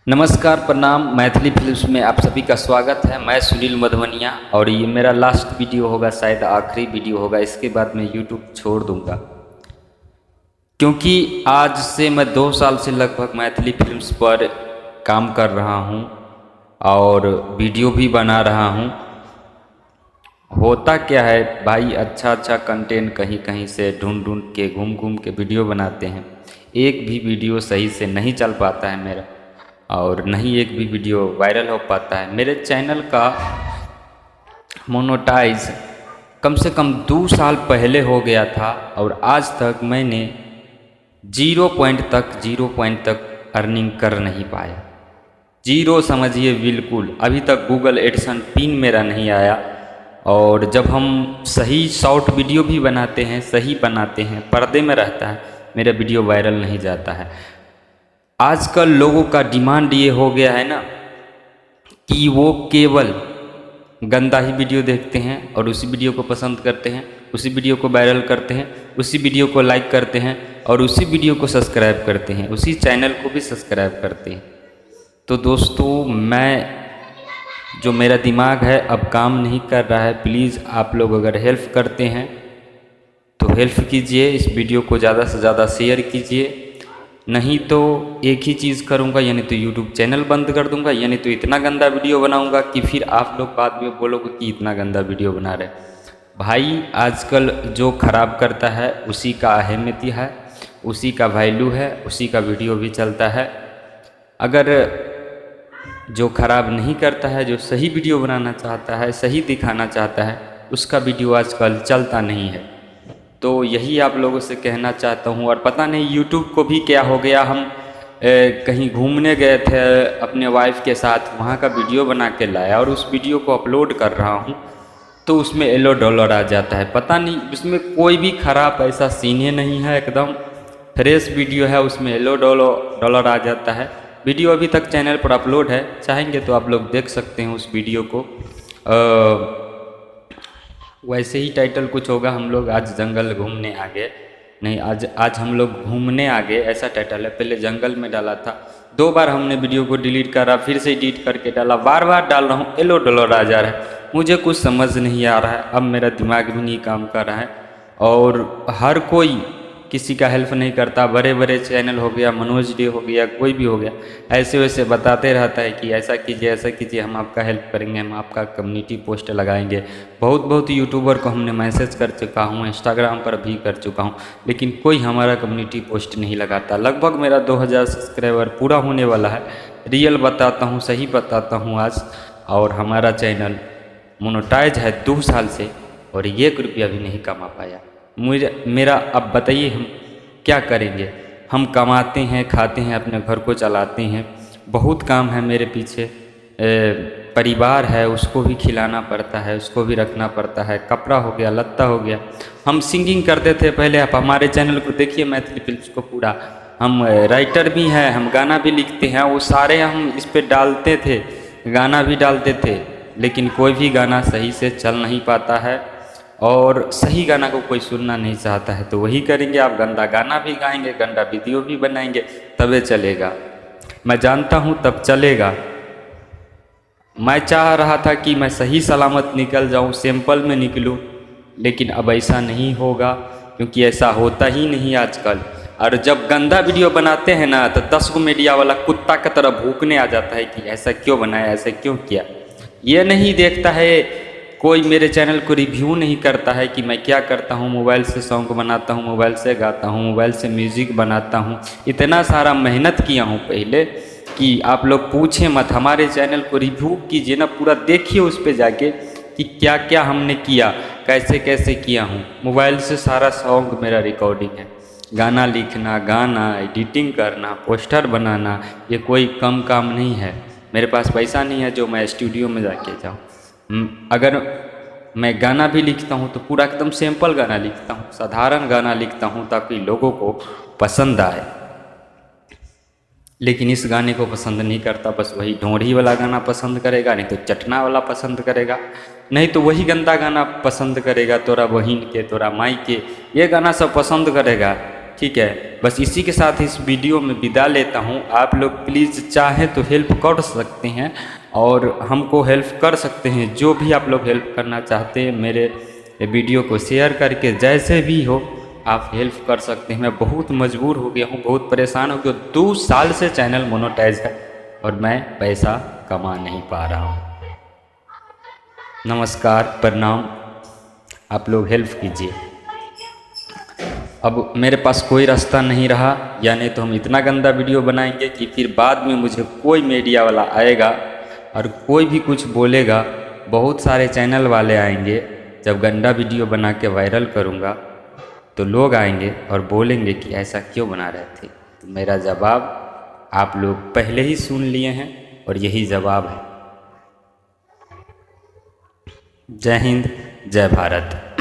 नमस्कार, प्रणाम। मैथिली फिल्म्स में आप सभी का स्वागत है। मैं सुनील मधवनिया और ये मेरा लास्ट वीडियो होगा, शायद आखिरी वीडियो होगा। इसके बाद मैं यूट्यूब छोड़ दूंगा, क्योंकि आज से मैं 2 साल से लगभग मैथिली फिल्म्स पर काम कर रहा हूँ और वीडियो भी बना रहा हूँ। होता क्या है भाई, अच्छा कंटेंट कहीं कहीं से ढूंढ ढूंढ के घूम घूम के वीडियो बनाते हैं। एक भी वीडियो सही से नहीं चल पाता है मेरा, और नहीं एक भी वीडियो वायरल हो पाता है। मेरे चैनल का मोनेटाइज कम से कम 2 साल पहले हो गया था और आज तक मैंने 0 पॉइंट तक अर्निंग कर नहीं पाया। 0 समझिए, बिल्कुल। अभी तक गूगल एडसन पिन मेरा नहीं आया। और जब हम सही शॉर्ट वीडियो भी बनाते हैं, सही बनाते हैं, पर्दे में रहता है, मेरा वीडियो वायरल नहीं जाता है। आजकल लोगों का डिमांड ये हो गया है ना कि वो केवल गंदा ही वीडियो देखते हैं और उसी वीडियो को पसंद करते हैं, उसी वीडियो को वायरल करते हैं, उसी वीडियो को लाइक करते हैं और उसी वीडियो को सब्सक्राइब करते हैं, उसी चैनल को भी सब्सक्राइब करते हैं। तो दोस्तों, जो मेरा दिमाग है अब काम नहीं कर रहा है। प्लीज़ आप लोग अगर हेल्प करते हैं तो हेल्प कीजिए, इस वीडियो को ज़्यादा से ज़्यादा शेयर कीजिए। नहीं तो एक ही चीज़ करूँगा, यानी तो यूट्यूब चैनल बंद कर दूँगा, यानी तो इतना गंदा वीडियो बनाऊँगा कि फिर आप लोग बाद में बोलोगे कि इतना गंदा वीडियो बना रहे। भाई, आजकल जो ख़राब करता है उसी का अहमियत है, उसी का वैल्यू है, उसी का वीडियो भी चलता है। अगर जो ख़राब नहीं करता है, जो सही वीडियो बनाना चाहता है, सही दिखाना चाहता है, उसका वीडियो आजकल चलता नहीं है। तो यही आप लोगों से कहना चाहता हूँ। और पता नहीं यूट्यूब को भी क्या हो गया, हम कहीं घूमने गए थे अपने वाइफ के साथ, वहाँ का वीडियो बना के लाया और उस वीडियो को अपलोड कर रहा हूँ तो उसमें येलो डॉलर आ जाता है। पता नहीं, उसमें कोई भी ख़राब ऐसा सीने नहीं है, एकदम फ्रेश वीडियो है, उसमें येलो डॉलर आ जाता है। वीडियो अभी तक चैनल पर अपलोड है, चाहेंगे तो आप लोग देख सकते हैं उस वीडियो को। वैसे ही टाइटल कुछ होगा, हम लोग आज जंगल घूमने आ गए। नहीं, आज हम लोग घूमने आ गए, ऐसा टाइटल है। पहले जंगल में डाला था, 2 बार हमने वीडियो को डिलीट करा, फिर से एडिट करके डाला, बार बार डाल रहा हूँ, येलो डॉलर आ जा रहा है। मुझे कुछ समझ नहीं आ रहा है। अब मेरा दिमाग भी नहीं काम कर रहा है और हर कोई किसी का हेल्प नहीं करता। बड़े बड़े चैनल हो गया, मनोज डे हो गया, कोई भी हो गया, ऐसे वैसे बताते रहता है कि ऐसा कीजिए, ऐसा कीजिए, हम आपका हेल्प करेंगे, हम आपका कम्युनिटी पोस्ट लगाएंगे। बहुत यूट्यूबर को हमने मैसेज कर चुका हूँ, इंस्टाग्राम पर भी कर चुका हूँ, लेकिन कोई हमारा कम्युनिटी पोस्ट नहीं लगाता। लगभग मेरा 2000 सब्सक्राइबर पूरा होने वाला है। रियल बताता हूँ, सही बताता हूँ आज। और हमारा चैनल मोनेटाइज है 2 साल से और 1 रुपया भी नहीं कमा पाया। मेरा अब बताइए हम क्या करेंगे। हम कमाते हैं, खाते हैं, अपने घर को चलाते हैं, बहुत काम है मेरे पीछे। परिवार है, उसको भी खिलाना पड़ता है, उसको भी रखना पड़ता है, कपड़ा हो गया, लत्ता हो गया। हम सिंगिंग करते थे पहले, आप हमारे चैनल को देखिए, मैथिली फिल्म्स को पूरा। हम राइटर भी हैं, हम गाना भी लिखते हैं, वो सारे हम इस पर डालते थे, गाना भी डालते थे, लेकिन कोई भी गाना सही से चल नहीं पाता है और सही गाना को कोई सुनना नहीं चाहता है। तो वही करेंगे, आप गंदा गाना भी गाएंगे, गंदा वीडियो भी बनाएंगे, तबे चलेगा। मैं जानता हूँ तब चलेगा। मैं चाह रहा था कि मैं सही सलामत निकल जाऊँ, सैंपल में निकलूँ, लेकिन अब ऐसा नहीं होगा, क्योंकि ऐसा होता ही नहीं आजकल। और जब गंदा वीडियो बनाते हैं ना, तो 10 को मीडिया वाला कुत्ता की तरह भूकने आ जाता है कि ऐसा क्यों बनाया, ऐसा क्यों किया। ये नहीं देखता है, कोई मेरे चैनल को रिव्यू नहीं करता है कि मैं क्या करता हूँ। मोबाइल से सॉन्ग बनाता हूँ, मोबाइल से गाता हूँ, मोबाइल से म्यूज़िक बनाता हूँ। इतना सारा मेहनत किया हूँ पहले कि आप लोग पूछें मत। हमारे चैनल को रिव्यू कीजिए ना, पूरा देखिए उस पर जाके कि क्या क्या हमने किया, कैसे कैसे किया हूँ। मोबाइल से सारा सॉन्ग मेरा रिकॉर्डिंग है। गाना लिखना, गाना एडिटिंग करना, पोस्टर बनाना, ये कोई कम काम नहीं है। मेरे पास पैसा नहीं है जो मैं स्टूडियो में जाके जाऊँ। अगर मैं गाना भी लिखता हूँ तो पूरा एकदम सिंपल गाना लिखता हूँ, साधारण गाना लिखता हूँ, ताकि लोगों को पसंद आए। लेकिन इस गाने को पसंद नहीं करता, बस वही ढोंढी वाला गाना पसंद करेगा, नहीं तो चटना वाला पसंद करेगा, नहीं तो वही गंदा गाना पसंद करेगा, तोरा बहिन के, तोरा माई के, ये गाना सब पसंद करेगा। ठीक है, बस इसी के साथ इस वीडियो में विदा लेता हूँ। आप लोग प्लीज़ चाहें तो हेल्प कर सकते हैं और हमको हेल्प कर सकते हैं। जो भी आप लोग हेल्प करना चाहते हैं मेरे वीडियो को शेयर करके जैसे भी हो आप हेल्प कर सकते हैं। मैं बहुत मजबूर हो गया हूँ, बहुत परेशान हो गया। 2 साल से चैनल मोनेटाइज है और मैं पैसा कमा नहीं पा रहा हूँ। नमस्कार, प्रणाम, आप लोग हेल्प कीजिए। अब मेरे पास कोई रास्ता नहीं रहा, या नहीं तो हम इतना गंदा वीडियो बनाएंगे कि फिर बाद में मुझे कोई मीडिया वाला आएगा और कोई भी कुछ बोलेगा। बहुत सारे चैनल वाले आएंगे, जब गंदा वीडियो बना के वायरल करूँगा तो लोग आएंगे और बोलेंगे कि ऐसा क्यों बना रहे थे। तो मेरा जवाब आप लोग पहले ही सुन लिए हैं और यही जवाब है। जय हिंद, जय भारत।